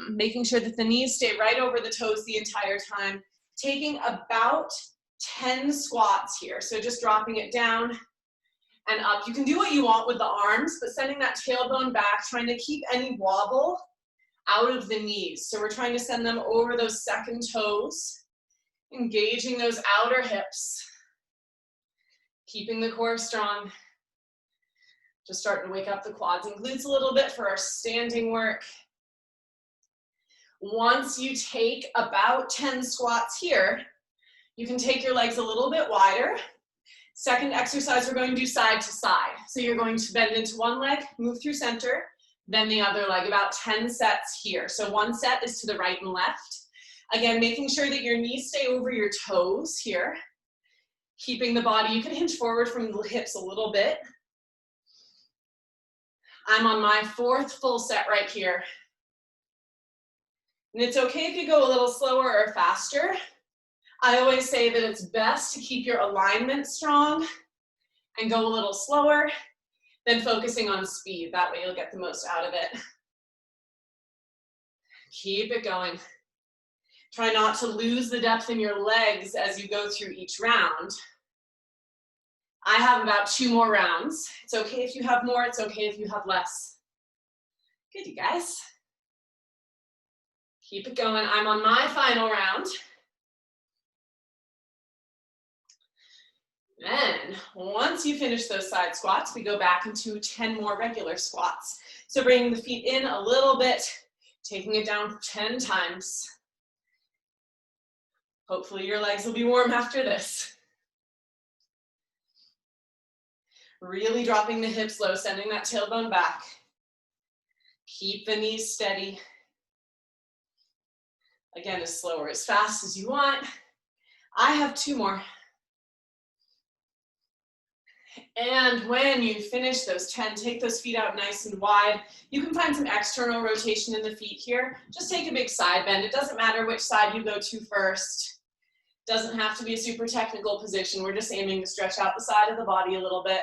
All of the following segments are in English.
Making sure that the knees stay right over the toes the entire time. Taking about 10 squats here. So just dropping it down and up. You can do what you want with the arms, but sending that tailbone back, trying to keep any wobble out of the knees. So we're trying to send them over those second toes, engaging those outer hips, keeping the core strong. Just starting to wake up the quads and glutes a little bit for our standing work. Once you take about 10 squats here, you can take your legs a little bit wider. Second exercise, we're going to do side to side. So you're going to bend into one leg, move through center, then the other leg, about 10 sets here. So one set is to the right and left. Again, making sure that your knees stay over your toes here. Keeping the body, you can hinge forward from the hips a little bit. I'm on my 4th full set right here. And it's okay if you go a little slower or faster. I always say that it's best to keep your alignment strong and go a little slower than focusing on speed. That way you'll get the most out of it. Keep it going. Try not to lose the depth in your legs as you go through each round. I have about 2 more rounds. It's okay if you have more, it's okay if you have less. Good, you guys. Keep it going. I'm on my final round. Then, once you finish those side squats, we go back into 10 more regular squats. So bringing the feet in a little bit, taking it down 10 times. Hopefully your legs will be warm after this. Really dropping the hips low, sending that tailbone back. Keep the knees steady. Again, as slow or as fast as you want. I have 2 more. And when you finish those 10, take those feet out nice and wide. You can find some external rotation in the feet here. Just take a big side bend. It doesn't matter which side you go to first. Doesn't have to be a super technical position. We're just aiming to stretch out the side of the body a little bit.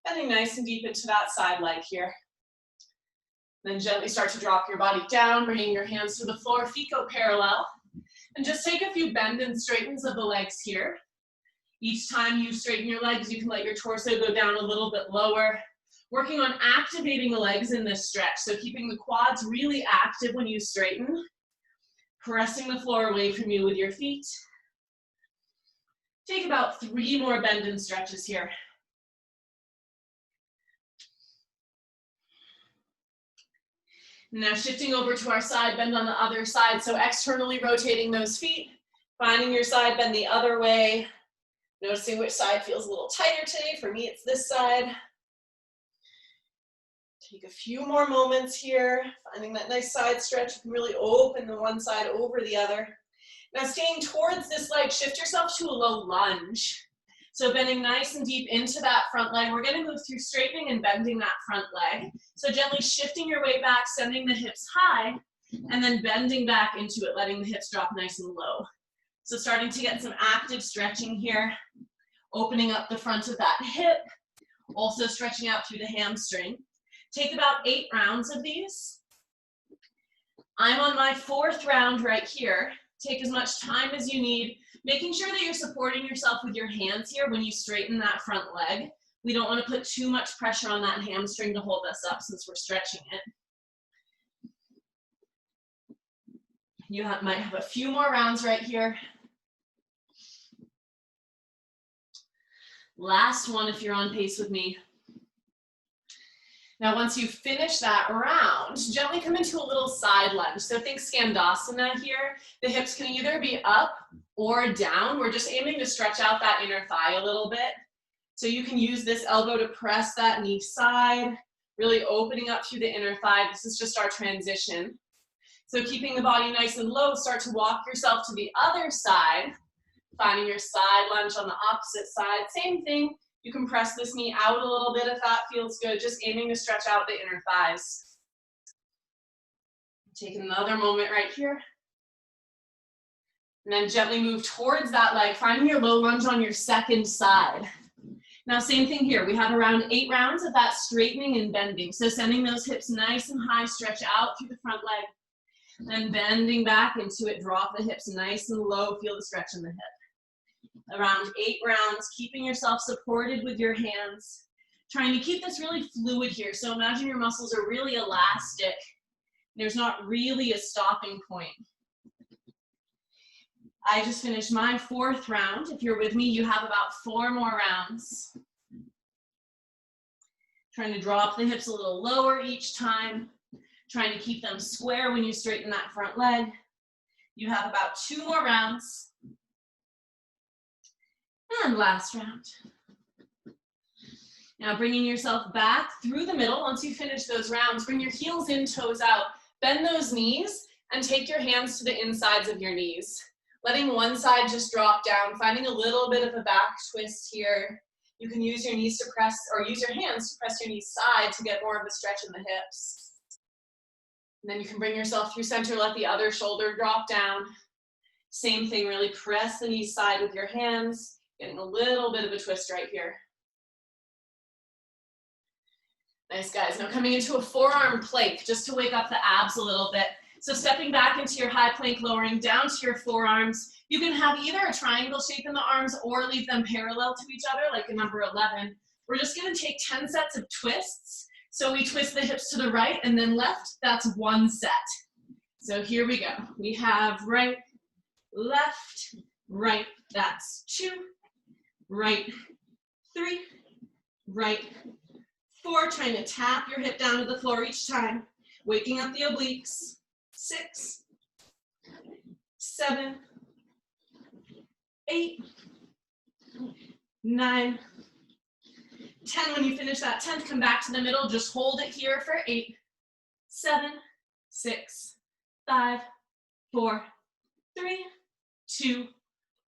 Bending nice and deep into that side leg here. Then gently start to drop your body down, bringing your hands to the floor, feet go parallel. And just take a few bend and straightens of the legs here. Each time you straighten your legs, you can let your torso go down a little bit lower. Working on activating the legs in this stretch, so keeping the quads really active when you straighten. Pressing the floor away from you with your feet. Take about 3 more bend and stretches here. Now shifting over to our side bend on the other side, so externally rotating those feet, finding your side bend the other way, noticing which side feels a little tighter today. For me, it's this side. Take a few more moments here, finding that nice side stretch. You can really open the one side over the other. Now staying towards this leg, shift yourself to a low lunge. So bending nice and deep into that front leg. We're going to move through straightening and bending that front leg. So gently shifting your weight back, sending the hips high, and then bending back into it, letting the hips drop nice and low. So starting to get some active stretching here, opening up the front of that hip, also stretching out through the hamstring. Take about 8 rounds of these. I'm on my 4th round right here. Take as much time as you need, making sure that you're supporting yourself with your hands here when you straighten that front leg. We don't want to put too much pressure on that hamstring to hold us up since we're stretching it. You might have a few more rounds right here. Last one if you're on pace with me. Now, once you finish that round, gently come into a little side lunge. So think Skandasana here. The hips can either be up or down. We're just aiming to stretch out that inner thigh a little bit. So you can use this elbow to press that knee side, really opening up through the inner thigh. This is just our transition. So keeping the body nice and low, start to walk yourself to the other side, finding your side lunge on the opposite side. Same thing. You can press this knee out a little bit if that feels good, just aiming to stretch out the inner thighs. Take another moment right here. And then gently move towards that leg, finding your low lunge on your second side. Now, same thing here. We have around 8 rounds of that straightening and bending. So sending those hips nice and high, stretch out through the front leg. Then bending back into it, drop the hips nice and low, feel the stretch in the hip. Around 8 rounds, keeping yourself supported with your hands, trying to keep this really fluid here. So imagine your muscles are really elastic. There's not really a stopping point. I just finished my 4th round. If you're with me, you have about 4 more rounds. Trying to drop the hips a little lower each time. Trying to keep them square when you straighten that front leg. You have about 2 more rounds. And last round. Now bringing yourself back through the middle. Once you finish those rounds, bring your heels in, toes out. Bend those knees and take your hands to the insides of your knees. Letting one side just drop down, finding a little bit of a back twist here. You can use your knees to press, or use your hands to press your knees side to get more of a stretch in the hips. And then you can bring yourself through center, let the other shoulder drop down. Same thing, really press the knees side with your hands, getting a little bit of a twist right here. Nice, guys. Now coming into a forearm plank, just to wake up the abs a little bit. So stepping back into your high plank, lowering down to your forearms. You can have either a triangle shape in the arms or leave them parallel to each other, like in number 11. We're just gonna take 10 sets of twists. So we twist the hips to the right and then left, that's 1 set. So here we go. We have right, left, right, that's 2, right, 3, right, 4, trying to tap your hip down to the floor each time, waking up the obliques. 6, 7, 8, 9, 10. When you finish that 10th, come back to the middle. Just hold it here for 8, 7, 6, 5, 4, 3, 2,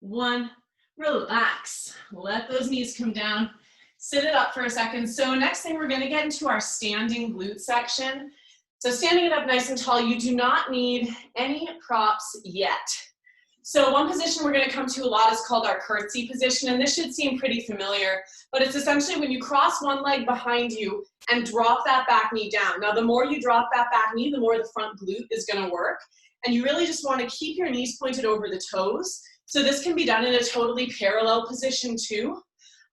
1. Relax. Let those knees come down. Sit it up for a second. So next thing, we're going to get into our standing glute section. So standing it up nice and tall, you do not need any props yet. So one position we're going to come to a lot is called our curtsy position, and this should seem pretty familiar, but it's essentially when you cross one leg behind you and drop that back knee down. Now the more you drop that back knee, the more the front glute is going to work, and you really just want to keep your knees pointed over the toes. So this can be done in a totally parallel position too.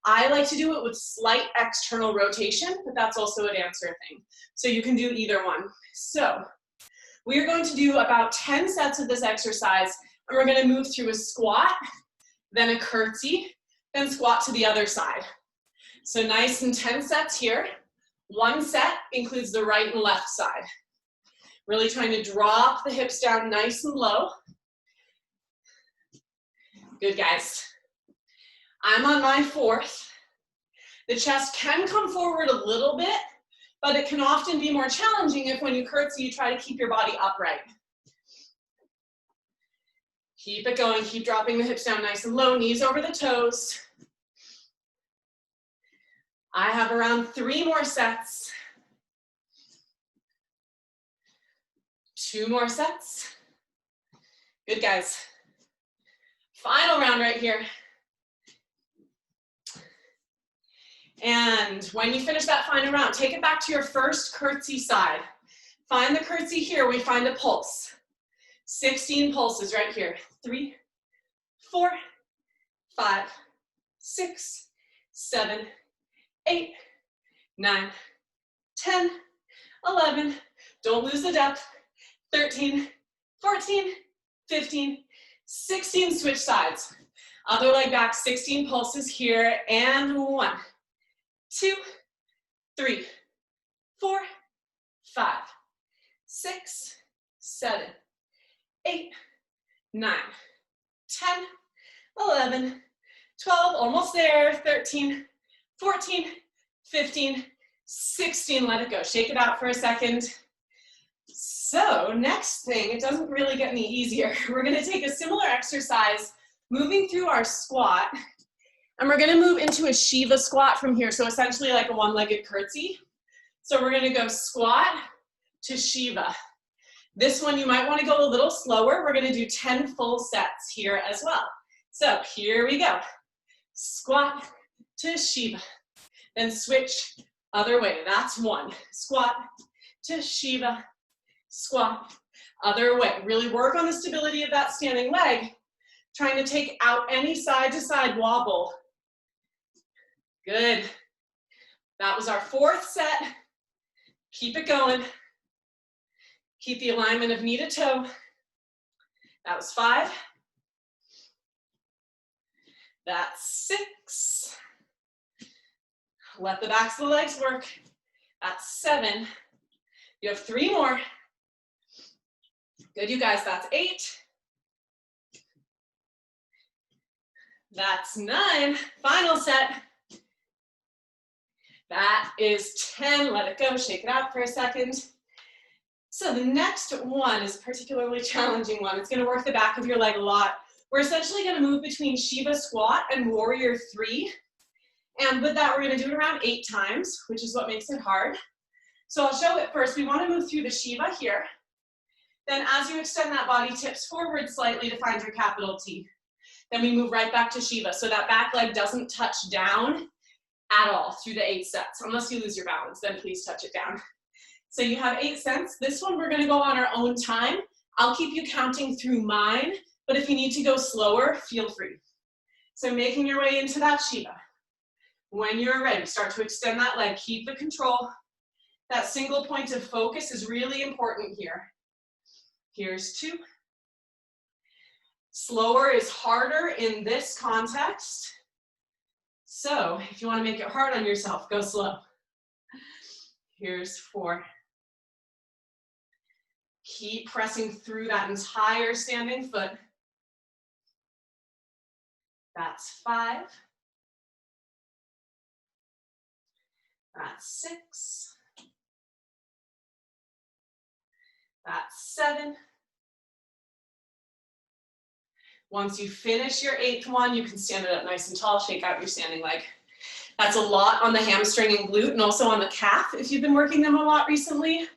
I like to do it with slight external rotation, but that's also a dancer thing. So you can do either one. So we're going to do about 10 sets of this exercise, and we're going to move through a squat, then a curtsy, then squat to the other side. So nice and 10 sets here. 1 set includes the right and left side. Really trying to drop the hips down nice and low. Good, guys. I'm on my 4th. The chest can come forward a little bit, but it can often be more challenging if when you curtsy, you try to keep your body upright. Keep it going, keep dropping the hips down nice and low, knees over the toes. I have around 3 more sets. 2 more sets. Good, guys. Final round right here. And when you finish that final round, take it back to your first curtsy side. Find the curtsy here, we find a pulse. 16 pulses right here. 3, 4, 5, 6, 7, 8, 9, 10, 11. Don't lose the depth. 13, 14, 15, 16, switch sides. Other leg back, 16 pulses here, and 1, 2, 3, 4, 5, 6, 7, 8, 9, 10, 11, 12, almost there, 13, 14, 15, 16, let it go. Shake it out for a second. So next thing, it doesn't really get any easier. We're gonna take a similar exercise, moving through our squat, and we're gonna move into a Shiva squat from here. So essentially like a one-legged curtsy. So we're gonna go squat to Shiva. This one you might wanna go a little slower. We're gonna do 10 full sets here as well. So here we go. Squat to Shiva. Then switch other way, that's 1. Squat to Shiva. squat, other way. Really work on the stability of that standing leg, trying to take out any side to side wobble. Good. That was our 4th set. Keep it going. Keep the alignment of knee to toe. That was 5. That's 6. Let the backs of the legs work. That's 7. You have 3 more. Good, you guys, that's 8. That's 9. Final set. That is 10. Let it go, shake it out for a second. So the next one is a particularly challenging one. It's gonna work the back of your leg a lot. We're essentially gonna move between Shiva squat and warrior 3. And with that, we're gonna do it around 8 times, which is what makes it hard. So I'll show it first. We wanna move through the Shiva here. Then as you extend that body, tips forward slightly to find your capital T. Then we move right back to Shiva. So that back leg doesn't touch down at all through the 8 sets. Unless you lose your balance, then please touch it down. So you have 8 sets. This one we're gonna go on our own time. I'll keep you counting through mine, but if you need to go slower, feel free. So making your way into that Shiva. When you're ready, start to extend that leg, keep the control. That single point of focus is really important here. Here's 2. Slower is harder in this context. So if you want to make it hard on yourself, go slow. Here's 4. Keep pressing through that entire standing foot. That's 5. That's 6. That's 7. Once you finish your 8th one, you can stand it up nice and tall, shake out your standing leg. That's a lot on the hamstring and glute and also on the calf if you've been working them a lot recently.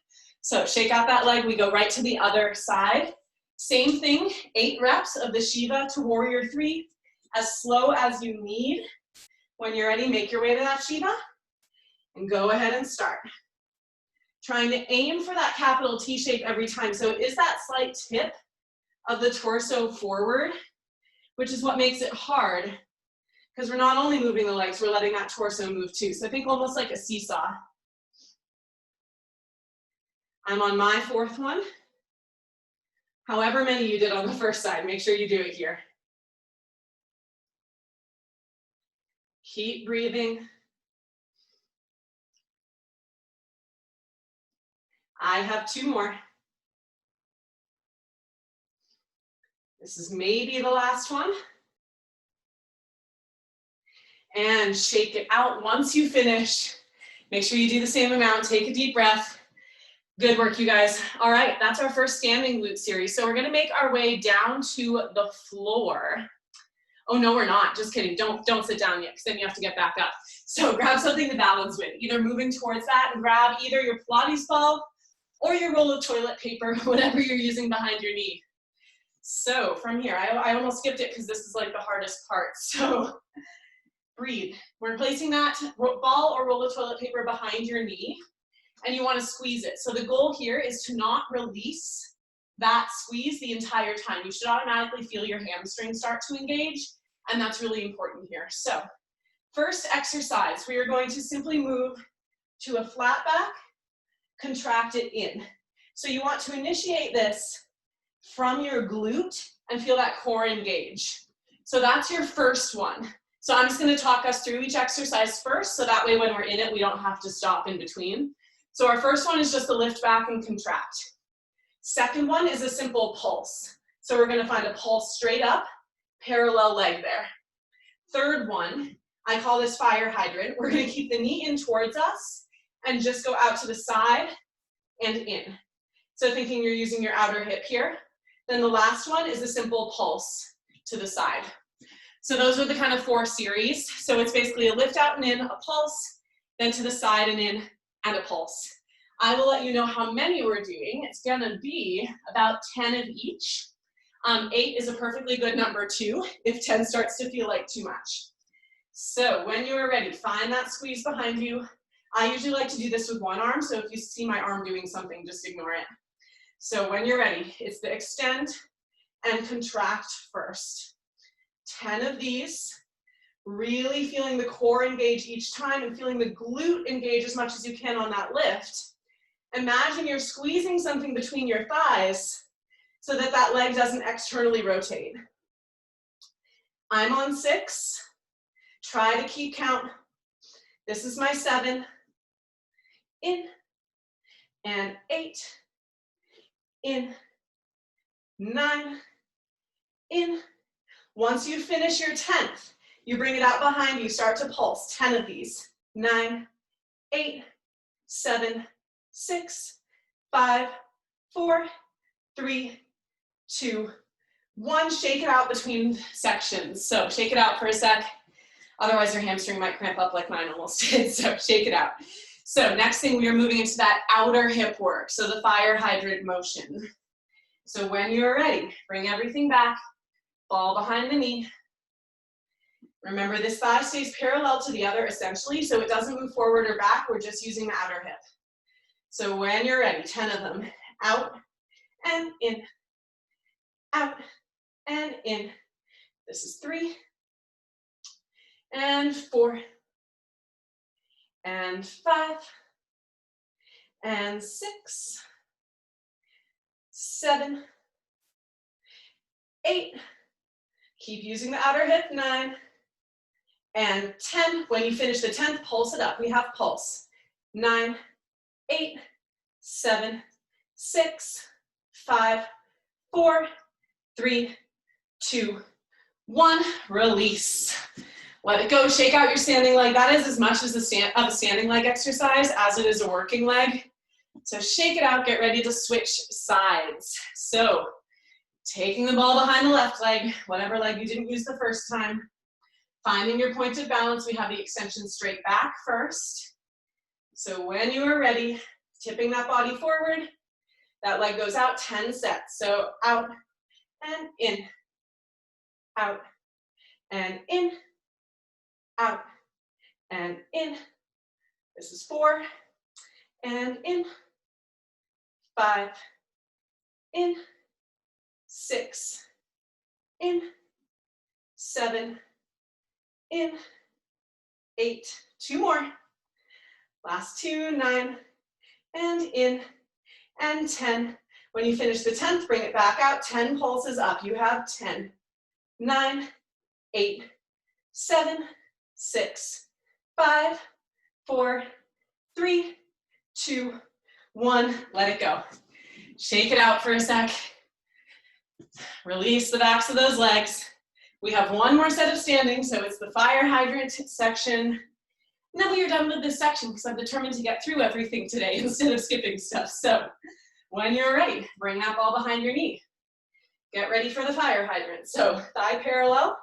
So shake out that leg, we go right to the other side. Same thing, 8 reps of the Shiva to warrior 3, as slow as you need. When you're ready, make your way to that Shiva and go ahead and start. Trying to aim for that capital T shape every time. So it is that slight tip of the torso forward, which is what makes it hard, because we're not only moving the legs, we're letting that torso move too. So think almost like a seesaw. I'm on my 4th one. However many you did on the first side, make sure you do it here. Keep breathing. I have 2 more. This is maybe the last one. And shake it out. Once you finish, make sure you do the same amount. Take a deep breath. Good work, you guys. All right, that's our first standing glute series. So we're gonna make our way down to the floor. Oh no, we're not, just kidding. Don't sit down yet, because then you have to get back up. So grab something to balance with, either moving towards that and grab either your Pilates ball or your roll of toilet paper, whatever you're using behind your knee. So from here, I almost skipped it because this is like the hardest part. So breathe. We're placing that ball or roll of toilet paper behind your knee, and you want to squeeze it. So the goal here is to not release that squeeze the entire time. You should automatically feel your hamstrings start to engage, and that's really important here. So first exercise, we are going to simply move to a flat back, contract it in. So you want to initiate this from your glute and feel that core engage. So that's your first one. So I'm just going to talk us through each exercise first, so that way when we're in it, we don't have to stop in between. So our first one is just to lift back and contract. Second one is a simple pulse. So we're going to find a pulse straight up, parallel leg there. Third one, I call this fire hydrant. We're going to keep the knee in towards us and just go out to the side and in. So thinking you're using your outer hip here. Then the last one is a simple pulse to the side. So those are the kind of 4 series. So it's basically a lift out and in, a pulse, then to the side and in, and a pulse. I will let you know how many we're doing. It's gonna be about 10 of each. 8 is a perfectly good number too, if 10 starts to feel like too much. So when you are ready, find that squeeze behind you. I usually like to do this with one arm, so if you see my arm doing something, just ignore it. So when you're ready, it's the extend and contract first. 10 of these, really feeling the core engage each time and feeling the glute engage as much as you can on that lift. Imagine you're squeezing something between your thighs so that that leg doesn't externally rotate. I'm on 6. Try to keep count. This is my 7. In and 8. In. 9. In. Once you finish your 10th, you bring it out behind you, start to pulse. 10 of these. 9, 8, 7, 6, 5, 4, 3, 2, 1. Shake it out between sections. So shake it out for a sec. Otherwise your hamstring might cramp up like mine almost did. So shake it out. So next thing, we are moving into that outer hip work. So the fire hydrant motion. So when you're ready, bring everything back. Ball behind the knee. Remember, this thigh stays parallel to the other essentially, so it doesn't move forward or back. We're just using the outer hip. So when you're ready, 10 of them. Out and in. Out and in. This is 3 and 4 and 5 and 6, 7, 8. Keep using the outer hip. 9 and 10. When you finish the 10th, pulse it up. We have pulse. 9, 8, 7, 6, 5, 4, 3, 2, 1. Release. Let it go. Shake out your standing leg. That is as much as a standing leg exercise as it is a working leg. So shake it out. Get ready to switch sides. So taking the ball behind the left leg, whatever leg you didn't use the first time. Finding your point of balance. We have the extension straight back first. So when you are ready, tipping that body forward, that leg goes out 10 sets. So out and in, out and in, out and in. This is 4 and in, 5, in, 6, in, 7, in, 8, 2 more. Last 2, 9, and in, and 10. When you finish the 10th, bring it back out, 10 pulses up. You have 10, 9, 8, 7, 6, 5, 4, 3, 2, 1. Let it go. Shake it out for a sec. Release the backs of those legs. We have one more set of standing, so it's the fire hydrant section. And then we are done with this section because I'm determined to get through everything today instead of skipping stuff. So when you're ready, bring that ball behind your knee. Get ready for the fire hydrant. So thigh parallel.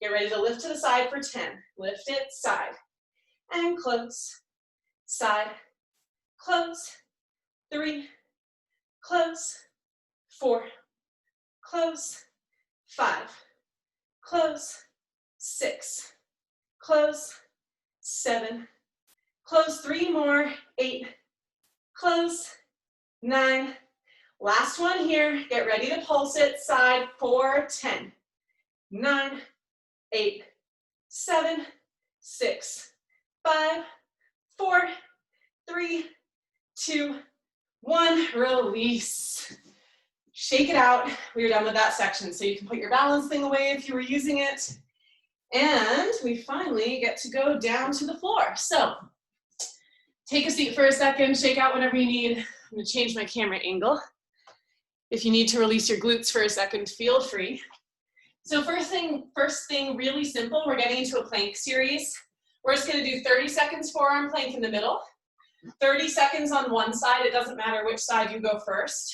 Get ready to lift to the side for 10. Lift it, side, and close, side, close, 3, close, 4, close, 5, close, 6, close, 7, close, 3 more, 8, close, 9. Last one here. Get ready to pulse it, side, 4, 10, 9, 8, 7, 6, 5, 4, 3, 2, 1. Release. Shake it out. We are done with that section. So you can put your balance thing away if you were using it. And we finally get to go down to the floor. So take a seat for a second, shake out whenever you need. I'm gonna change my camera angle. If you need to release your glutes for a second, feel free. So first thing, really simple, we're getting into a plank series. We're just gonna do 30 seconds forearm plank in the middle, 30 seconds on one side, it doesn't matter which side you go first,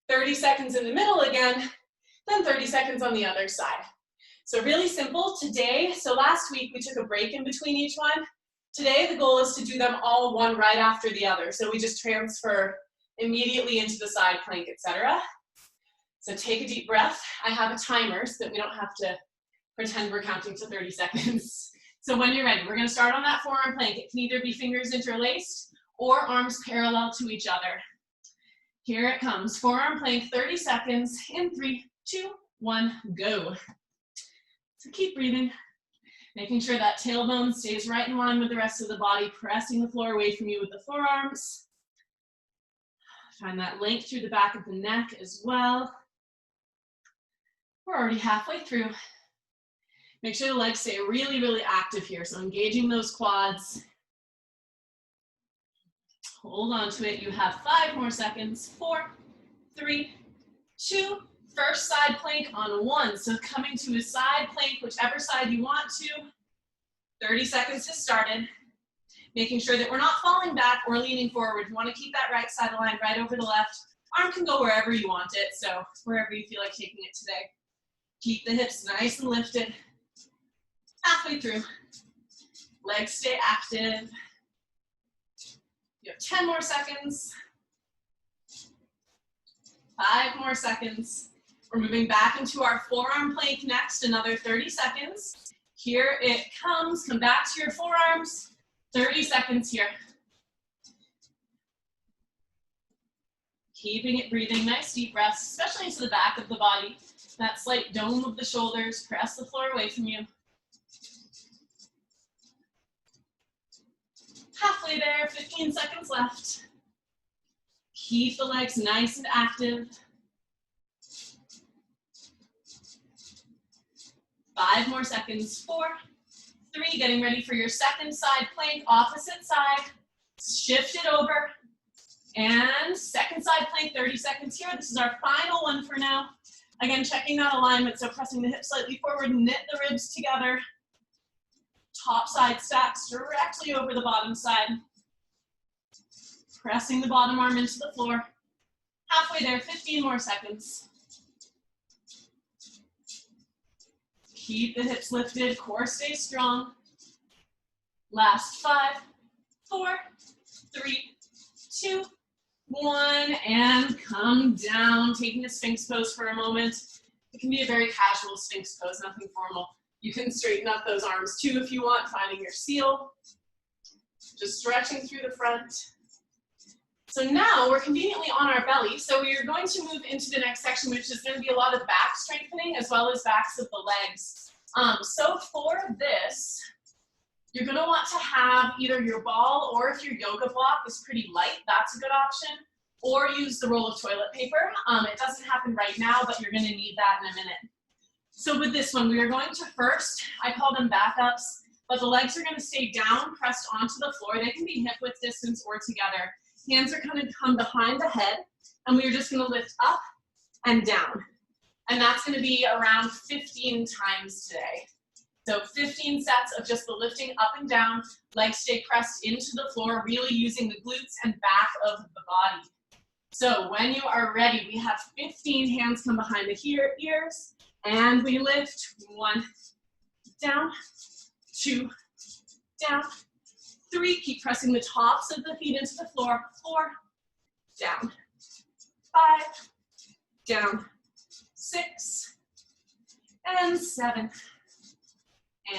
30 seconds in the middle again, then 30 seconds on the other side. So really simple today. So last week we took a break in between each one. Today the goal is to do them all one right after the other. So we just transfer immediately into the side plank, etc. So take a deep breath. I have a timer so that we don't have to pretend we're counting to 30 seconds. So when you're ready, we're gonna start on that forearm plank. It can either be fingers interlaced or arms parallel to each other. Here it comes. Forearm plank, 30 seconds. In 3, 2, 1, go. So keep breathing. Making sure that tailbone stays right in line with the rest of the body, pressing the floor away from you with the forearms. Find that length through the back of the neck as well. We're already halfway through. Make sure the legs stay really, really active here. So engaging those quads. Hold on to it. You have 5 more seconds. 4, 3, 2. First side plank on 1. So coming to a side plank, whichever side you want to. 30 seconds has started. Making sure that we're not falling back or leaning forward. You want to keep that right side aligned right over the left. Arm can go wherever you want it. So wherever you feel like taking it today. Keep the hips nice and lifted. Halfway through. Legs stay active. You have 10 more seconds. 5 more seconds. We're moving back into our forearm plank next, another 30 seconds. Here it comes. Come back to your forearms. 30 seconds here. Keeping it breathing, nice deep breaths, especially into the back of the body. That slight dome of the shoulders. Press the floor away from you. Halfway there, 15 seconds left. Keep the legs nice and active. 5 more seconds. 4, 3, getting ready for your second side plank, opposite side. Shift it over. And second side plank, 30 seconds here. This is our final one for now. Again, checking that alignment, so pressing the hips slightly forward, knit the ribs together. Top side stacks directly over the bottom side. Pressing the bottom arm into the floor. Halfway there, 15 more seconds. Keep the hips lifted, core stays strong. Last 5, 4, 3, 2, 1, and come down. Taking a Sphinx pose for a moment. It can be a very casual Sphinx pose, nothing formal. You can straighten up those arms too if you want, finding your seal. Just stretching through the front. So now we're conveniently on our belly, so we are going to move into the next section, which is going to be a lot of back strengthening as well as backs of the legs. So for this, you're going to want to have either your ball, or if your yoga block is pretty light, that's a good option, or use the roll of toilet paper. It doesn't happen right now, but you're going to need that in a minute. So with this one, we are going to first, I call them backups, but the legs are going to stay down, pressed onto the floor. They can be hip width distance or together. Hands are going to come behind the head, and we are just going to lift up and down. And that's going to be around 15 times today. So 15 sets of just the lifting up and down, legs stay pressed into the floor, really using the glutes and back of the body. So when you are ready, we have 15 hands come behind the ears, and we lift. 1, down, 2, down, 3, keep pressing the tops of the feet into the floor. 4, down, 5, down, 6, and 7,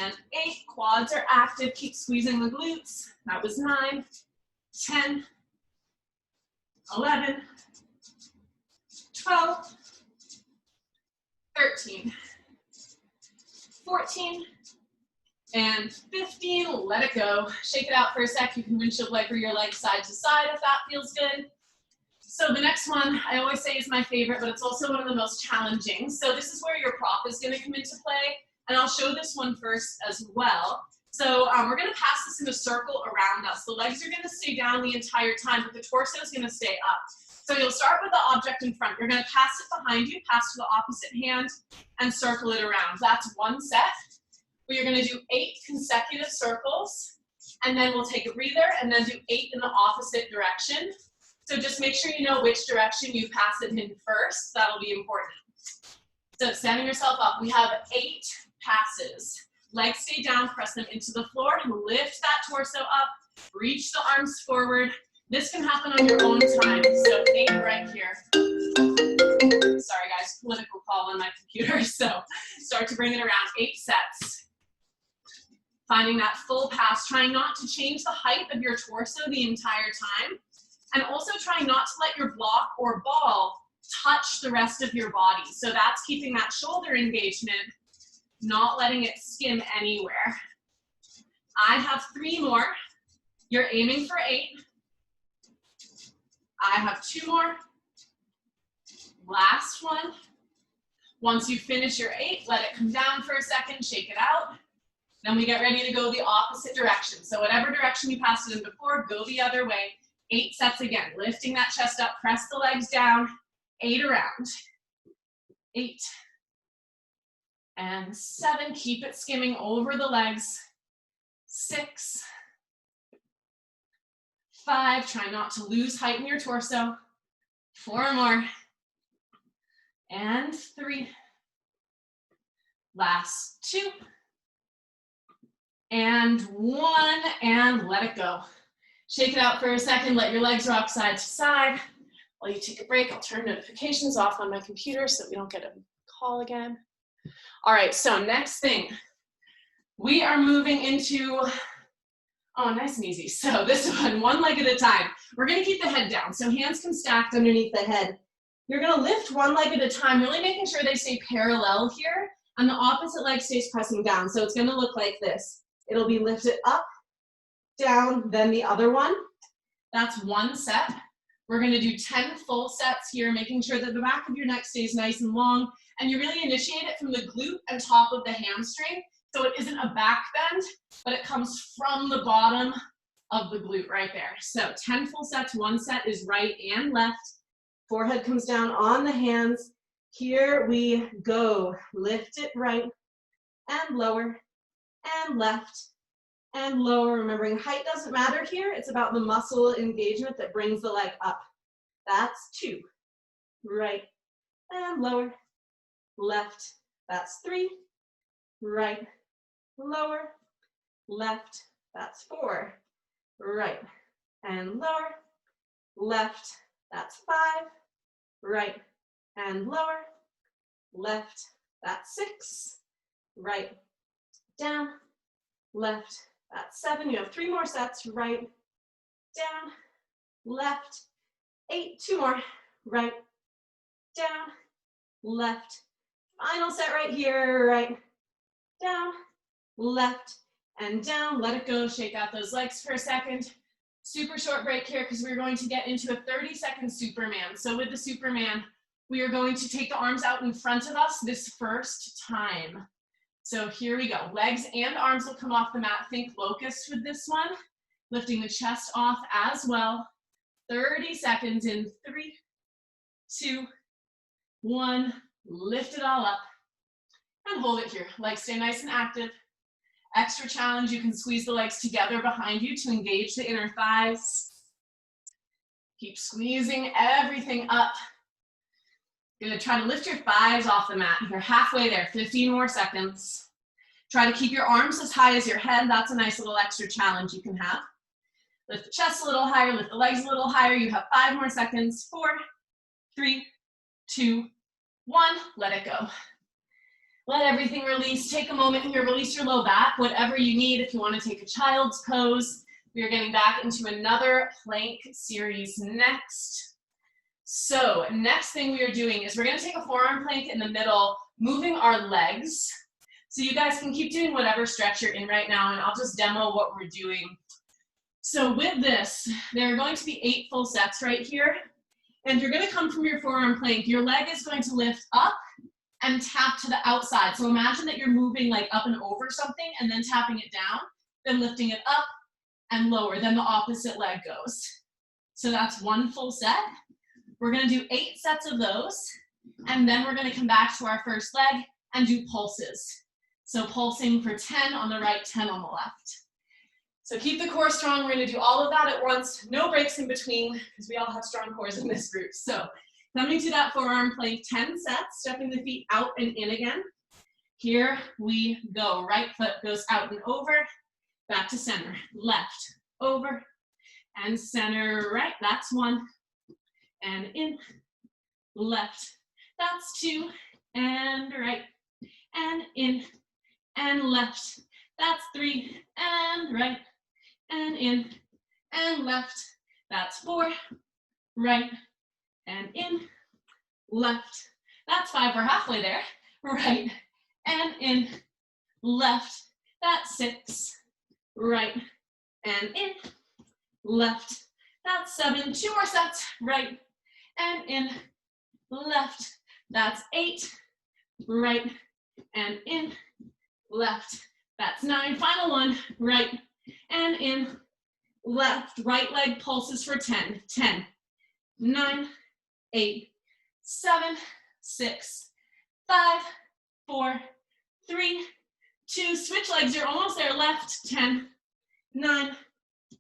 and 8. Quads are active, keep squeezing the glutes. That was 9, 10, 11, 12, 13, 14, and 15. Let it go. Shake it out for a sec. You can windshield wiper your legs side to side if that feels good. So the next one, I always say is my favorite, but it's also one of the most challenging. So this is where your prop is going to come into play, and I'll show this one first as well. So we're going to pass this in a circle around us. The legs are going to stay down the entire time, but the torso is going to stay up. So you'll start with the object in front. You're going to pass it behind you, pass to the opposite hand, and circle it around. That's one set. We're going to do 8 consecutive circles, and then we'll take a breather, and then do 8 in the opposite direction. So just make sure you know which direction you pass it in first. That'll be important. So standing yourself up, we have 8 passes. Legs stay down, press them into the floor, and lift that torso up, reach the arms forward. This can happen on your own time, so 8 right here. Sorry guys, political call on my computer, so start to bring it around. 8 sets. Finding that full pass, trying not to change the height of your torso the entire time. And also try not to let your block or ball touch the rest of your body. So that's keeping that shoulder engagement, not letting it skim anywhere. I have 3 more. You're aiming for 8. I have 2 more. Last one. Once you finish your 8, let it come down for a second, shake it out. Then we get ready to go the opposite direction. So whatever direction you passed it in before, go the other way. 8 sets again, lifting that chest up, press the legs down, 8 around. 8 and 7, keep it skimming over the legs. 6, 5, try not to lose height in your torso. 4 more. And 3. Last 2. And 1, and let it go. Shake it out for a second, let your legs rock side to side. While you take a break, I'll turn notifications off on my computer so that we don't get a call again. All right, so next thing, we are moving into, oh, nice and easy. So this one leg at a time. We're gonna keep the head down. So hands come stacked underneath the head. You're gonna lift one leg at a time, really making sure they stay parallel here, and the opposite leg stays pressing down. So it's gonna look like this. It'll be lifted up, down, then the other one. That's 1 set. We're gonna do 10 full sets here, making sure that the back of your neck stays nice and long, and you really initiate it from the glute and top of the hamstring, so it isn't a back bend, but it comes from the bottom of the glute right there. So 10 full sets, 1 set is right and left. Forehead comes down on the hands. Here we go. Lift it right and lower and left and lower. Remembering height doesn't matter here. It's about the muscle engagement that brings the leg up. That's 2. Right and lower. Left. That's 3. Right. Lower. Left. That's 4. Right and lower. Left. That's 5. Right and lower. Left. That's 6. Right. Down. Left. That's 7. You have 3 more sets. Right. Down. Left. 8. 2 more. Right. Down. Left. Final set right here. Right. Down. Left. And down. Let it go. Shake out those legs for a second. Super short break here because we're going to get into a 30-second Superman. So with the Superman, we are going to take the arms out in front of us this first time. So here we go. Legs and arms will come off the mat. Think locust with this one. Lifting the chest off as well. 30 seconds in 3, 2, 1. Lift it all up and hold it here. Legs stay nice and active. Extra challenge, you can squeeze the legs together behind you to engage the inner thighs. Keep squeezing everything up. You're gonna try to lift your thighs off the mat. You're halfway there, 15 more seconds. Try to keep your arms as high as your head. That's a nice little extra challenge you can have. Lift the chest a little higher, lift the legs a little higher. You have 5 more seconds. 4, 3, 2, 1. Let it go. Let everything release. Take a moment here, release your low back, whatever you need. If you want to take a child's pose, we are getting back into another plank series next. So next thing we are doing is we're going to take a forearm plank in the middle, moving our legs. So you guys can keep doing whatever stretch you're in right now, and I'll just demo what we're doing. So with this, there are going to be 8 full sets right here. And you're going to come from your forearm plank. Your leg is going to lift up and tap to the outside. So imagine that you're moving like up and over something and then tapping it down, then lifting it up and lower. Then the opposite leg goes. So that's 1 full set. We're gonna do 8 sets of those. And then we're gonna come back to our first leg and do pulses. So pulsing for 10 on the right, 10 on the left. So keep the core strong. We're gonna do all of that at once. No breaks in between because we all have strong cores in this group. So coming to that forearm plank, 10 sets, stepping the feet out and in again. Here we go. Right foot goes out and over, back to center. Left, over, and center, right. That's 1. And in, left. That's 2. And right, and in, and left. That's 3. And right, and in, and left. That's 4, right, and in, left. That's 5, we're halfway there. Right, and in, left. That's 6, right, and in, left. That's 7, 2 more sets, right, and in, left. That's 8, right, and in, left. That's 9, final one, right, and in, left. Right leg pulses for 10, 10, 9, 8, 7, 6, 5, 4, 3, 2, switch legs, you're almost there, left, 10, 9,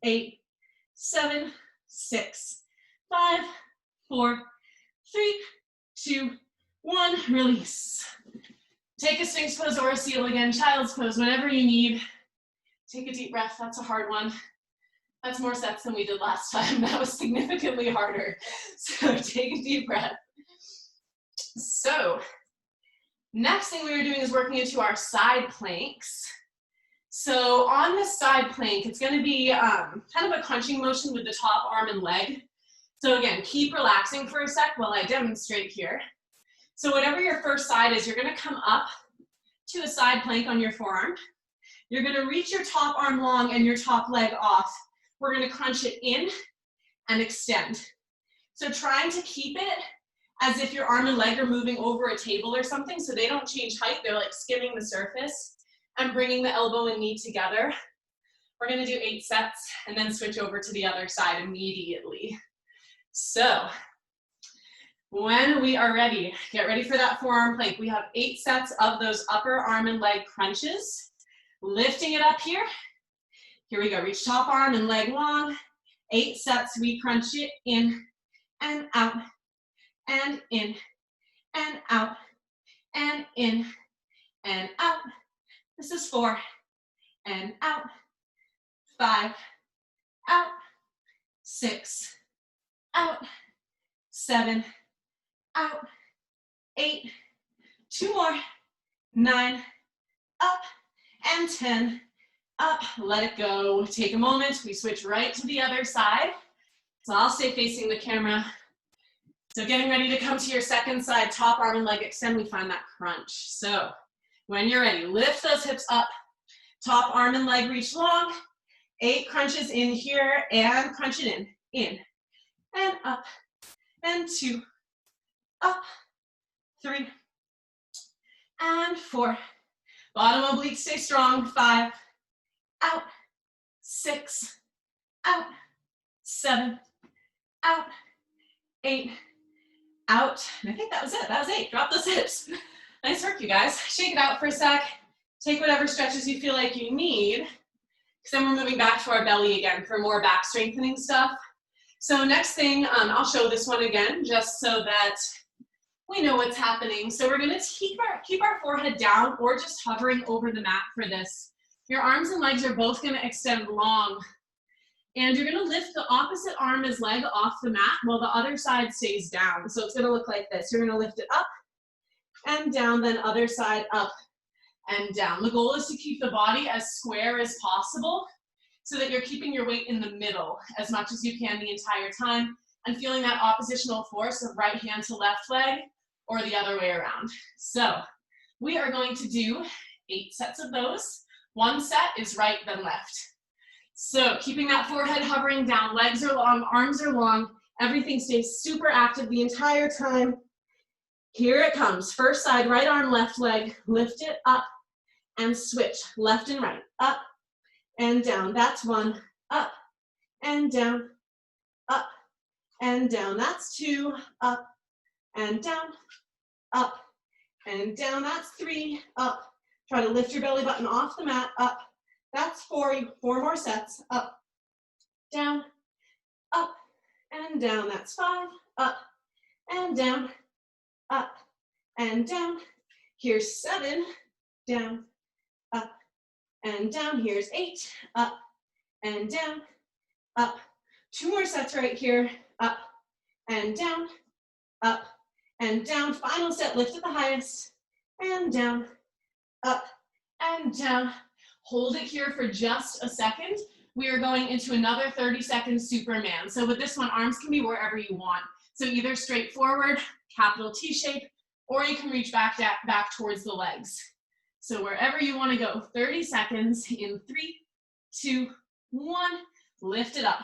8, 7, 6, 5, 4, 3, 2, 1, release. Take a Sphinx pose or a seal again, child's pose, whatever you need. Take a deep breath, that's a hard one. That's more sets than we did last time. That was significantly harder. So take a deep breath. So next thing we were doing is working into our side planks. So on this side plank, it's going to be kind of a crunching motion with the top arm and leg. So again, keep relaxing for a sec while I demonstrate here. So whatever your first side is, you're going to come up to a side plank on your forearm. You're going to reach your top arm long and your top leg off. We're going to crunch it in and extend. So trying to keep it as if your arm and leg are moving over a table or something, so they don't change height, they're like skimming the surface and bringing the elbow and knee together. We're going to do 8 sets and then switch over to the other side immediately. So when we are ready, get ready for that forearm plank. We have 8 sets of those upper arm and leg crunches. Lifting it up here. Here we go, reach top arm and leg long. 8 sets, we crunch it in and out, and in, and out, and in, and out. This is 4, and out, 5, out, 6, out, 7, out, 8, 2 more, 9, up, and 10, up, let it go. Take a moment, we switch right to the other side. So I'll stay facing the camera. So getting ready to come to your second side, top arm and leg extend, we find that crunch. So when you're ready, lift those hips up, top arm and leg reach long, 8 crunches in here, and crunch it in, and up, and 2, up, 3, and 4. Bottom oblique stay strong, 5, out, 6, out, 7, out, 8, out. And I think that was it, that was 8. Drop those hips. Nice work, you guys. Shake it out for a sec. Take whatever stretches you feel like you need. Because then we're moving back to our belly again for more back strengthening stuff. So next thing, I'll show this one again, just so that we know what's happening. So we're gonna keep our forehead down or just hovering over the mat for this. Your arms and legs are both gonna extend long. And you're gonna lift the opposite arm as leg off the mat while the other side stays down. So it's gonna look like this. You're gonna lift it up and down, then other side up and down. The goal is to keep the body as square as possible so that you're keeping your weight in the middle as much as you can the entire time and feeling that oppositional force of right hand to left leg or the other way around. So we are going to do 8 sets of those. 1 set is right, then left. So keeping that forehead hovering down, legs are long, arms are long, everything stays super active the entire time. Here it comes, first side, right arm, left leg, lift it up and switch, left and right, up and down. That's 1, up and down, up and down. That's 2, up and down, up and down. That's 3, up. Try to lift your belly button off the mat, up. That's 4, 4 more sets, up, down, up, and down. That's 5, up, and down, up, and down. Here's 7, down, up, and down. Here's 8, up, and down, up. 2 more sets right here, up, and down, up, and down. Final set, lift at the highest, and down, up, and down. Hold it here for just a second. we are going into another 30-second Superman. So with this one, arms can be wherever you want. So either straight forward, capital T shape, or you can reach back towards the legs. So wherever you want to go, 30 seconds in 3, 2, 1, lift it up.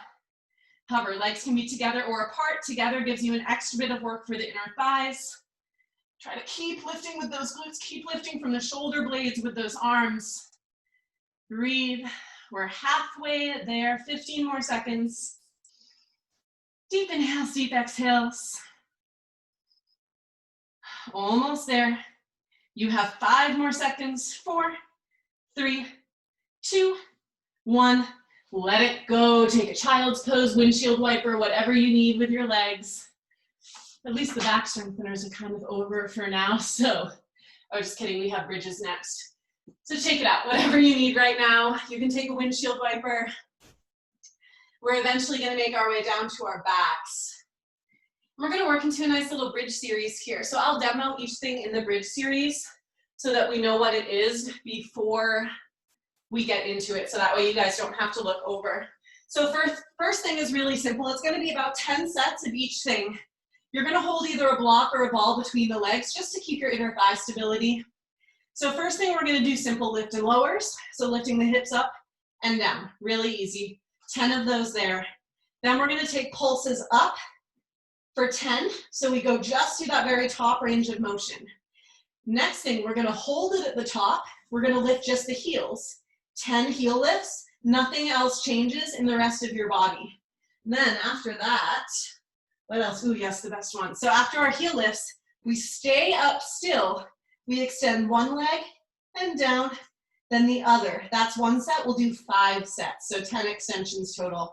Hover, legs can be together or apart. Together gives you an extra bit of work for the inner thighs. Try to keep lifting with those glutes, keep lifting from the shoulder blades with those arms. Breathe, we're halfway there, 15 more seconds. Deep inhales, deep exhales. Almost there. You have 5 more seconds. 4, 3, 2, 1. Let it go. Take a child's pose, windshield wiper, whatever you need with your legs. At least the back strengtheners are kind of over for now. So, oh, just kidding. We have bridges next. So take it out. Whatever you need right now. You can take a windshield wiper. We're eventually going to make our way down to our backs. We're going to work into a nice little bridge series here. So I'll demo each thing in the bridge series so that we know what it is before we get into it. So that way you guys don't have to look over. So first thing is really simple. It's going to be about 10 sets of each thing. You're going to hold either a block or a ball between the legs just to keep your inner thigh stability. So first thing, we're going to do simple lift and lowers. So lifting the hips up and down, really easy. 10 of those there. Then we're going to take pulses up for 10. So we go just to that very top range of motion. Next thing, we're going to hold it at the top. We're going to lift just the heels. 10 heel lifts. Nothing else changes in the rest of your body. Then after that, what else? Ooh, yes, the best one. So after our heel lifts, we stay up still. We extend one leg and down, then the other. That's one set. We'll do 5 sets, so 10 extensions total.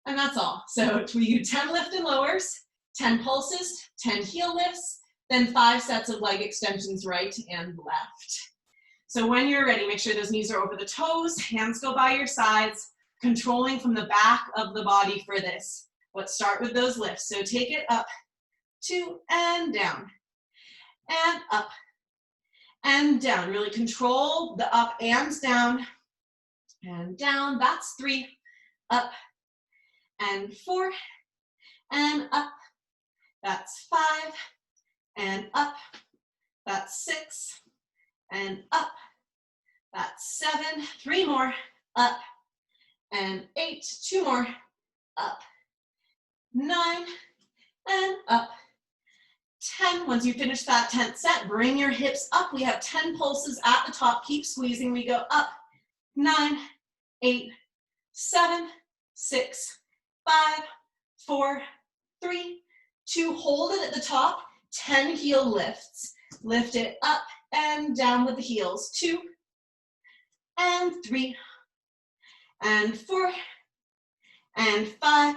And that's all. So we do 10 lift and lowers, 10 pulses, 10 heel lifts, then 5 sets of leg extensions right and left. So when you're ready, make sure those knees are over the toes, hands go by your sides, controlling from the back of the body for this. Let's start with those lifts. So take it up, 2, and down, and up, and down. Really control the up and down, and down. That's 3, up, and 4, and up. That's 5, and up. That's 6, and up. That's 7, 3 more, up, and 8, 2 more, up, 9, and up, 10. Once you finish that 10th set, bring your hips up. We have 10 pulses at the top. Keep squeezing. We go up, 9, 8, 7, 6, 5, 4, 3, 2. Hold it at the top. 10 heel lifts. Lift it up and down with the heels. 2, and 3, and 4, and 5,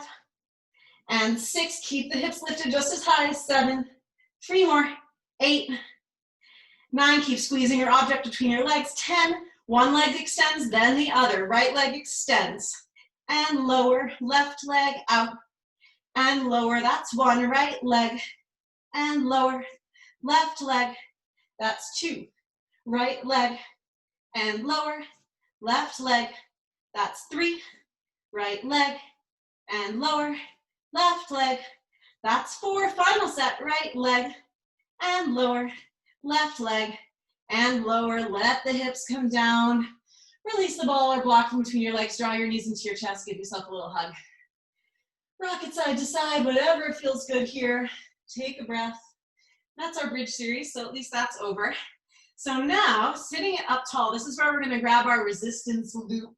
and 6. Keep the hips lifted just as high. 7, 3 more, 8, 9. Keep squeezing your object between your legs. 10. One leg extends, then the other. Right leg extends. And lower. Left leg out. And lower. That's 1. Right leg. And lower. Left leg. That's 2. Right leg. And lower. Left leg. That's 3. Right leg. And lower. Left leg. That's 4. Final set. Right leg and lower. Left leg and lower. Let the hips come down. Release the ball or block from between your legs. Draw your knees into your chest. Give yourself a little hug. Rock it side to side. Whatever feels good here. Take a breath. That's our bridge series, so at least that's over. So now, sitting it up tall, this is where we're going to grab our resistance loop.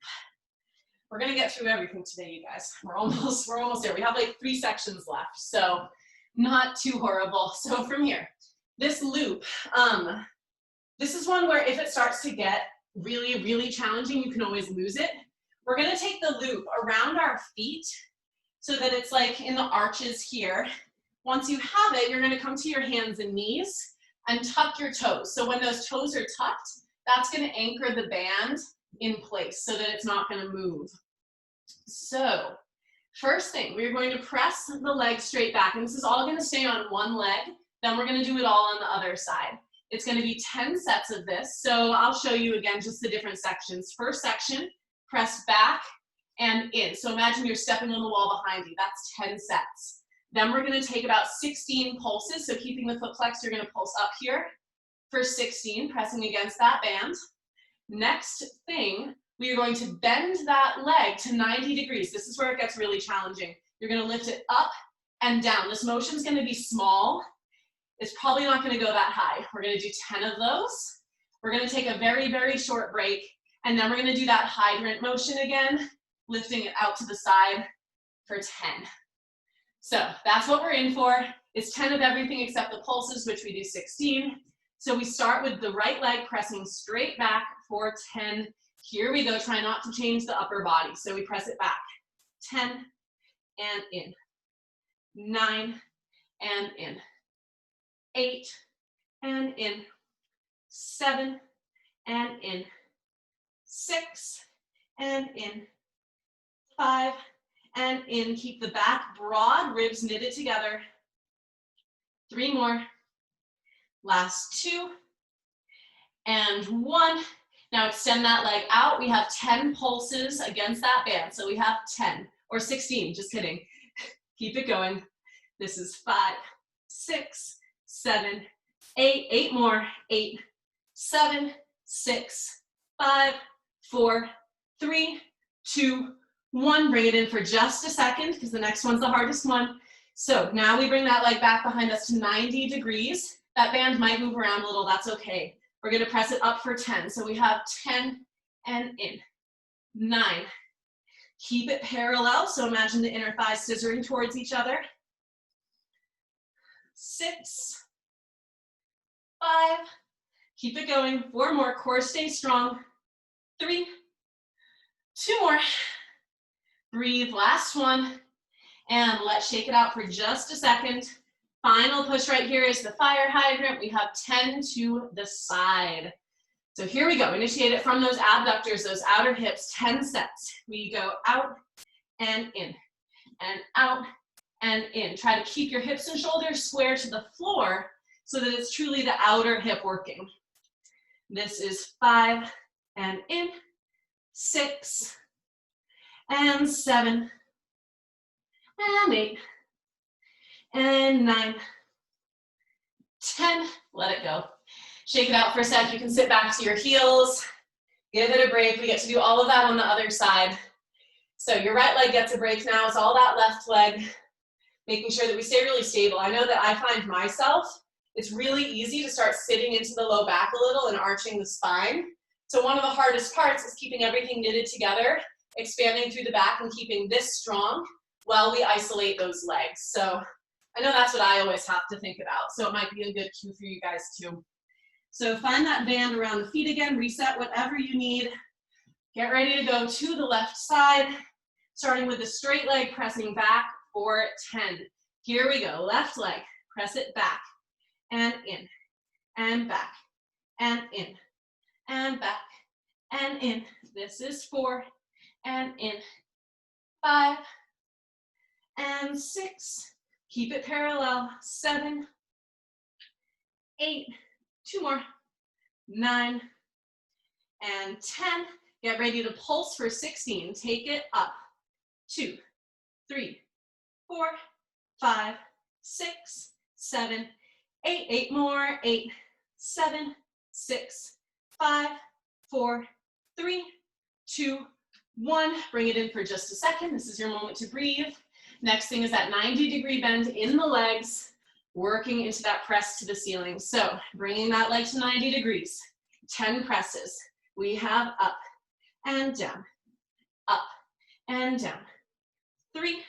We're going to get through everything today, you guys. We're almost there. We have like 3 sections left, so not too horrible. So from here, this loop, this is one where if it starts to get really, really challenging, you can always lose it. We're going to take the loop around our feet so that it's like in the arches here. Once you have it, you're going to come to your hands and knees and tuck your toes. So when those toes are tucked, that's going to anchor the band in place so that it's not going to move. So first thing, we're going to press the leg straight back, and this is all going to stay on one leg. Then we're going to do it all on the other side. It's going to be 10 sets of this. So I'll show you again just the different sections. First section, press back and in. So imagine you're stepping on the wall behind you. That's 10 sets. Then we're gonna take about 16 pulses. So keeping the foot flexed, you're gonna pulse up here for 16, pressing against that band. Next thing, we are going to bend that leg to 90 degrees. This is where it gets really challenging. You're gonna lift it up and down. This motion is gonna be small. It's probably not gonna go that high. We're gonna do 10 of those. We're gonna take a very, very short break, and then we're gonna do that hydrant motion again, lifting it out to the side for 10. So that's what we're in for. It's 10 of everything except the pulses, which we do 16. So we start with the right leg pressing straight back for 10. Here we go, try not to change the upper body. So we press it back, 10 and in, 9 and in, 8 and in, 7 and in, 6 and in, 5 and in. Keep the back broad, ribs knitted together. 3 more. Last 2 and 1. Now extend that leg out. We have 10 pulses against that band. So we have 10 or 16, just kidding. Keep it going. This is 5, 6, 7, 8, 8 more, 8, 7, 6, 5, 4, 3, 2, 1. Bring it in for just a second because the next one's the hardest one. So now we bring that leg back behind us to 90 degrees. That band might move around a little, that's okay. We're gonna press it up for 10. So we have 10 and in, 9. Keep it parallel, so imagine the inner thighs scissoring towards each other. 6, 5, keep it going. 4 more, core stay strong. 3, 2 more. Breathe, last one. And let's shake it out for just a second. Final push right here is the fire hydrant. We have 10 to the side. So here we go. Initiate it from those abductors, those outer hips, 10 sets. We go out and in, and out and in. Try to keep your hips and shoulders square to the floor so that it's truly the outer hip working. This is 5 and in, 6 and 7 and 8 and 9, 10, let it go. Shake it out for a sec. You can sit back to your heels, give it a break. We get to do all of that on the other side. So your right leg gets a break now. It's all that left leg, making sure that we stay really stable. I know that I find myself, it's really easy to start sitting into the low back a little and arching the spine. So one of the hardest parts is keeping everything knitted together, expanding through the back and keeping this strong while we isolate those legs. So I know that's what I always have to think about. So it might be a good cue for you guys too. So find that band around the feet again, reset whatever you need. Get ready to go to the left side, starting with the straight leg, pressing back for 10. Here we go, left leg, press it back and in, and back, and in, and back, and in. This is 4, and in, 5, and 6. Keep it parallel, 7, 8, 2 more, 9, and 10. Get ready to pulse for 16. Take it up, 2, 3, 4, 5, 6, 7, 8, 8 more, 8, 7, 6, 5, 4, 3, 2, 1. Bring it in for just a second. This is your moment to breathe. Next thing is that 90-degree bend in the legs, working into that press to the ceiling. So bringing that leg to 90 degrees, 10 presses. We have up and down, up and down. 3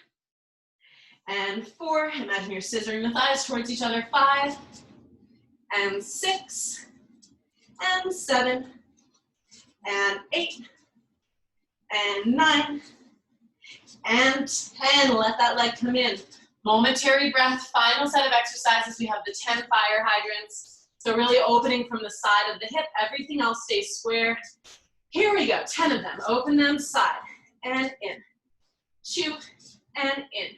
and 4. Imagine you're scissoring the thighs towards each other. 5 and 6 and 7 and 8 and 9 and 10. Let that leg come in. Momentary breath. Final set of exercises. We have the 10 fire hydrants. So really opening from the side of the hip. Everything else stays square. Here we go. 10 of them. Open them side and in. 2 and in.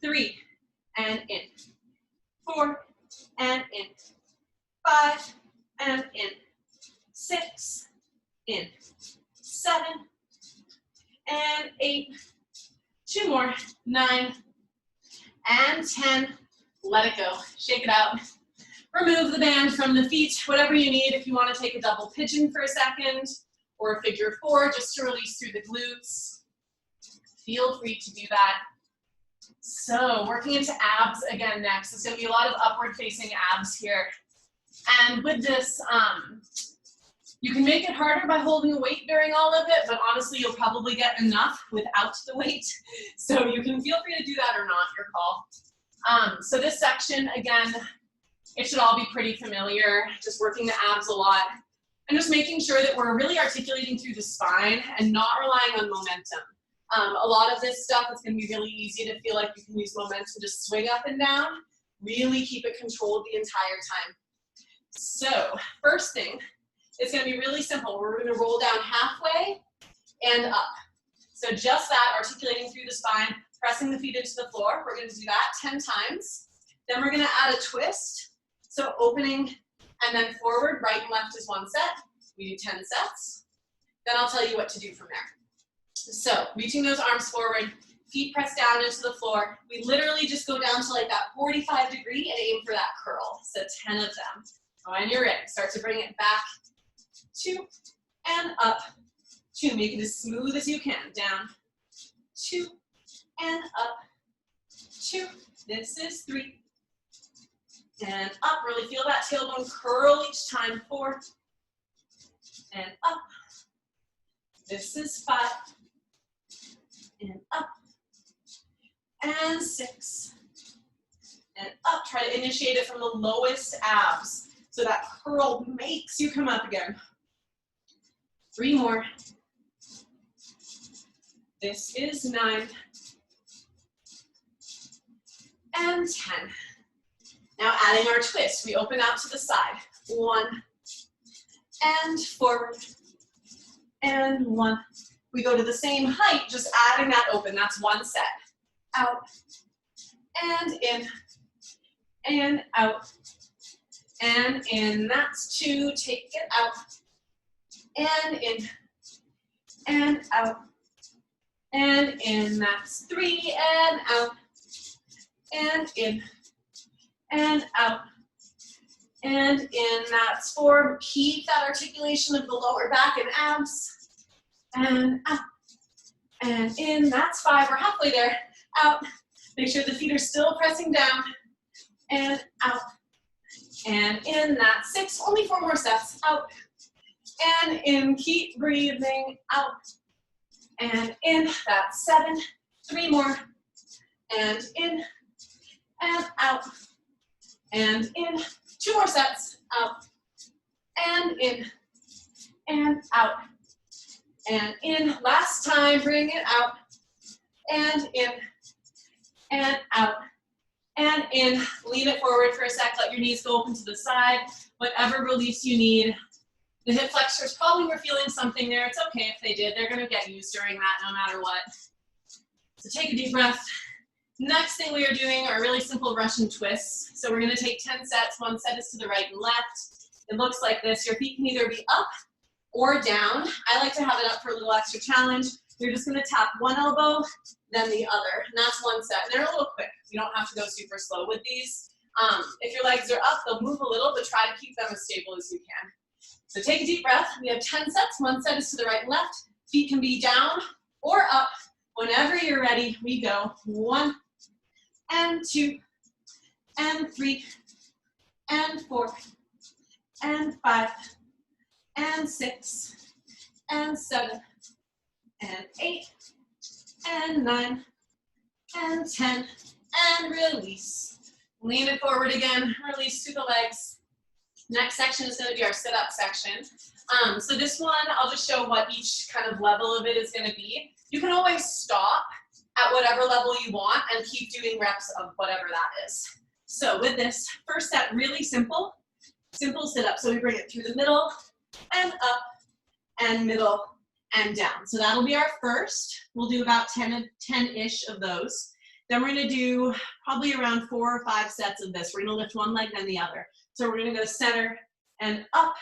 3 and in. 4 and in. 5 and in. 6 in. 7 and 8, 2 more, 9, and 10. Let it go, shake it out. Remove the band from the feet, whatever you need. If you want to take a double pigeon for a second, or a figure 4, just to release through the glutes, feel free to do that. So working into abs again next. There's going to be a lot of upward facing abs here. And with this, you can make it harder by holding a weight during all of it, but honestly, you'll probably get enough without the weight. So you can feel free to do that or not, your call. So this section, again, it should all be pretty familiar, just working the abs a lot. And just making sure that we're really articulating through the spine and not relying on momentum. A lot of this stuff, it's going to be really easy to feel like you can use momentum to swing up and down. Really keep it controlled the entire time. So first thing, it's going to be really simple. We're going to roll down halfway and up. So just that, articulating through the spine, pressing the feet into the floor. We're going to do that 10 times. Then we're going to add a twist. So opening and then forward, right and left is 1 set. We do 10 sets. Then I'll tell you what to do from there. So reaching those arms forward, feet pressed down into the floor. We literally just go down to like that 45 degree and aim for that curl. So 10 of them. When you're ready, start to bring it back, 2, and up, 2. Make it as smooth as you can. Down, 2, and up, 2. This is 3. And up, really feel that tailbone curl each time. 4, and up. This is 5, and up, and 6, and up. Try to initiate it from the lowest abs, so that curl makes you come up again. 3 more. This is 9, and 10. Now adding our twist, we open out to the side. 1, and forward, and 1. We go to the same height, just adding that open. That's 1 set. Out, and in, and out, and in. That's 2. Take it out, and in, and out, and in. That's 3, and out, and in, and out, and in. That's 4. Keep that articulation of the lower back and abs. And out, and in. That's 5. We're halfway there. Out. Make sure the feet are still pressing down. And out, and in. That's 6. Only 4 more steps. Out, and in. Keep breathing. Out, and in. That's 7. 3 more. And in, and out, and in. 2 more sets. Out, and in, and out, and in. Last time, bring it out, and in, and out, and in. Lean it forward for a sec, let your knees go open to the side, whatever release you need. The hip flexors probably were feeling something there. It's okay if they did. They're gonna get used during that no matter what. So take a deep breath. Next thing we are doing are really simple Russian twists. So we're gonna take 10 sets. 1 set is to the right and left. It looks like this. Your feet can either be up or down. I like to have it up for a little extra challenge. You're just gonna tap one elbow, then the other, and that's 1 set. And they're a little quick. You don't have to go super slow with these. If your legs are up, they'll move a little, but try to keep them as stable as you can. So take a deep breath. We have 10 sets. 1 set is to the right and left. Feet can be down or up. Whenever you're ready, we go. 1, and 2, and 3, and 4, and 5, and 6, and 7, and 8, and 9, and 10, and release. Lean it forward again, release through the legs. Next section is going to be our sit-up section. So this one, I'll just show what each kind of level of it is going to be. You can always stop at whatever level you want and keep doing reps of whatever that is. So with this, first set, really simple sit-up. So we bring it through the middle, and up, and middle, and down. So that'll be our first. We'll do about 10-ish of those. Then we're gonna do probably around 4 or 5 sets of this. We're gonna lift one leg, then the other. So we're gonna go center and up,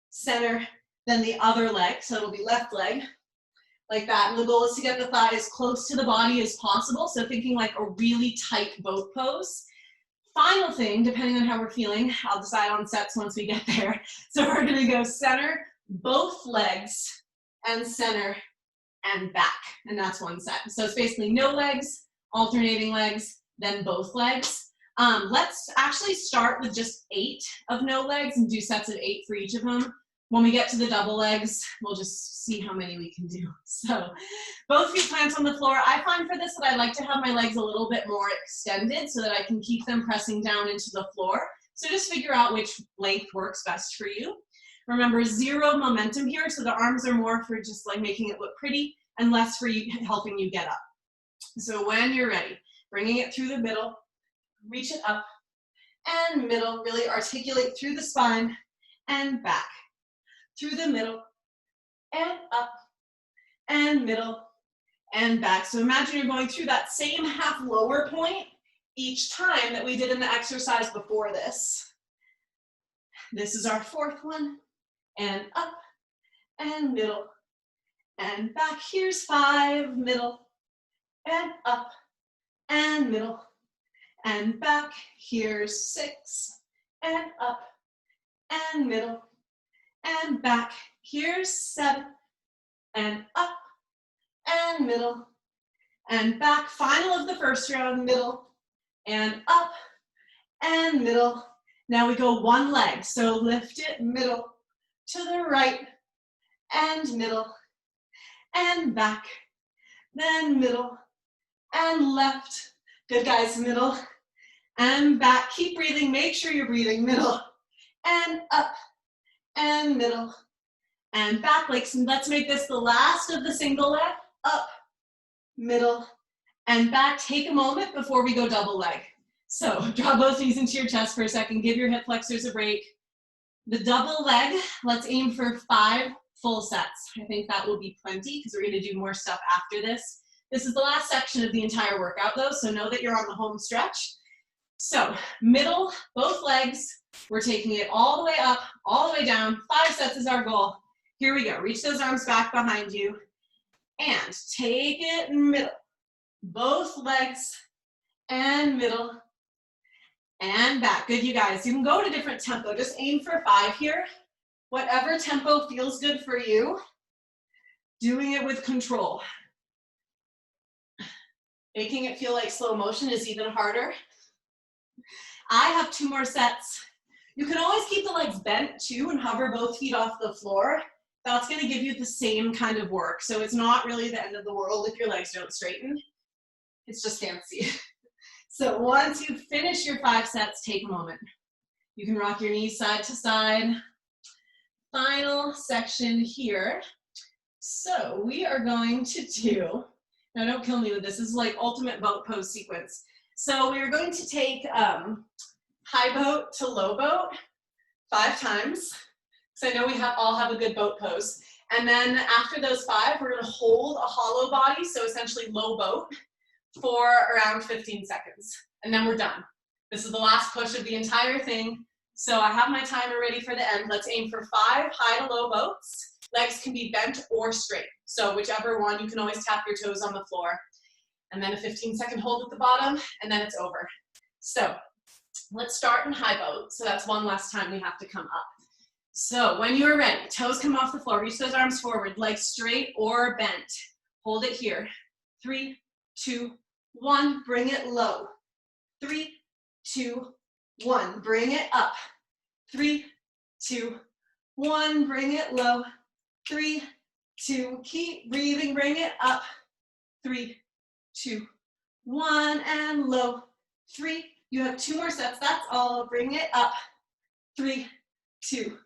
center, then the other leg. So it'll be left leg, like that. And the goal is to get the thigh as close to the body as possible. So thinking like a really tight boat pose. Final thing, depending on how we're feeling, I'll decide on sets once we get there. So we're gonna go center, both legs, and center and back. And that's one set. So it's basically no legs, alternating legs, then both legs. Let's actually start with just 8 of no legs and do sets of 8 for each of them. When we get to the double legs, we'll just see how many we can do. So both feet plant on the floor. I find for this that I like to have my legs a little bit more extended so that I can keep them pressing down into the floor. So just figure out which length works best for you. Remember, 0 momentum here, so the arms are more for just like making it look pretty and less for you, helping you get up. So when you're ready, bringing it through the middle, reach it up and middle, really articulate through the spine and back. Through the middle, and up, and middle, and back. So imagine you're going through that same half lower point each time that we did in the exercise before this. This is our 4th one, and up, and middle, and back. Here's 5, middle, and up, and middle, and back. Here's 6, and up, and middle, and back. Here's 7, and up, and middle, and back. Final of the first round, middle, and up, and middle. Now we go one leg, so lift it, middle, to the right, and middle, and back, then middle, and left. Good guys, middle, and back. Keep breathing, make sure you're breathing, middle, and up, and middle, and back. Like, let's make this the last of the single leg. Up, middle, and back. Take a moment before we go double leg. So draw both knees into your chest for a second. Give your hip flexors a break. The double leg, let's aim for 5 full sets. I think that will be plenty because we're going to do more stuff after this. This is the last section of the entire workout though, so know that you're on the home stretch. So middle, both legs. We're taking it all the way up, all the way down. 5 sets is our goal. Here we go. Reach those arms back behind you. And take it middle. Both legs and middle and back. Good, you guys. You can go to different tempo. Just aim for 5 here. Whatever tempo feels good for you. Doing it with control. Making it feel like slow motion is even harder. I have 2 more sets. You can always keep the legs bent too and hover both feet off the floor. That's going to give you the same kind of work. So it's not really the end of the world if your legs don't straighten. It's just fancy. So once you finish your 5 sets, take a moment. You can rock your knees side to side. Final section here. So we are going to do, now don't kill me with this, this is like ultimate boat pose sequence. So we're going to take high boat to low boat 5 times. So I know we all have a good boat pose. And then after those 5, we're gonna hold a hollow body, so essentially low boat, for around 15 seconds. And then we're done. This is the last push of the entire thing. So I have my timer ready for the end. Let's aim for 5 high to low boats. Legs can be bent or straight. So whichever one, you can always tap your toes on the floor. And then a 15-second hold at the bottom, and then it's over. So let's start in high boat. So that's one last time we have to come up. So when you are ready, toes come off the floor, reach those arms forward, legs straight or bent. Hold it here. 3, 2, 1, bring it low. 3, 2, 1, bring it up. 3, 2, 1, bring it low. 3, 2, keep breathing, bring it up. 3, 2, 1, and low. 3, you have 2 more sets, that's all, bring it up. 3, 2,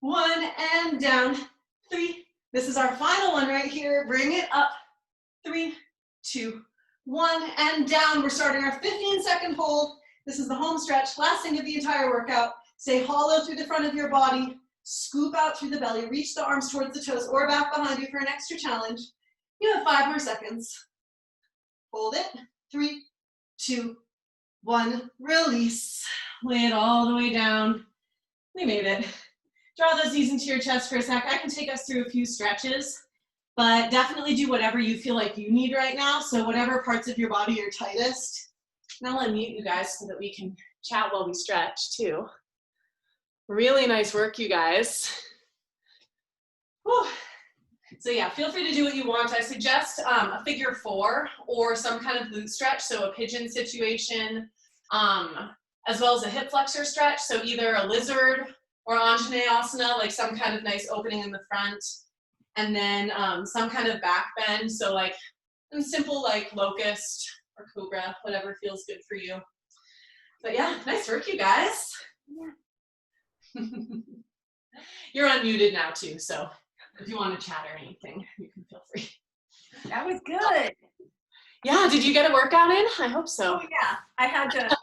1, and down. 3, this is our final one right here, bring it up. 3, 2, 1, and down. We're starting our 15-second hold. This is the home stretch, last thing of the entire workout. Stay hollow through the front of your body, scoop out through the belly, reach the arms towards the toes or back behind you for an extra challenge. You have 5 more seconds. Hold it. 3, 2, 1, release. Lay it all the way down. We made it. Draw those knees into your chest for a sec. I can take us through a few stretches. but definitely do whatever you feel like you need right now. So whatever parts of your body are tightest. Now I'll unmute you guys so that we can chat while we stretch too. Really nice work, you guys. Whew. So yeah, feel free to do what you want. I suggest a figure 4 or some kind of glute stretch, so a pigeon situation, as well as a hip flexor stretch, so either a lizard or Anjaneyasana, like some kind of nice opening in the front, and then some kind of back bend, so like simple like locust or cobra, whatever feels good for you. But yeah, nice work, you guys. Yeah. You're unmuted now too, so if you want to chat or anything, you can feel free. That was good. Yeah, did you get a workout in? I hope so. Oh yeah, I had to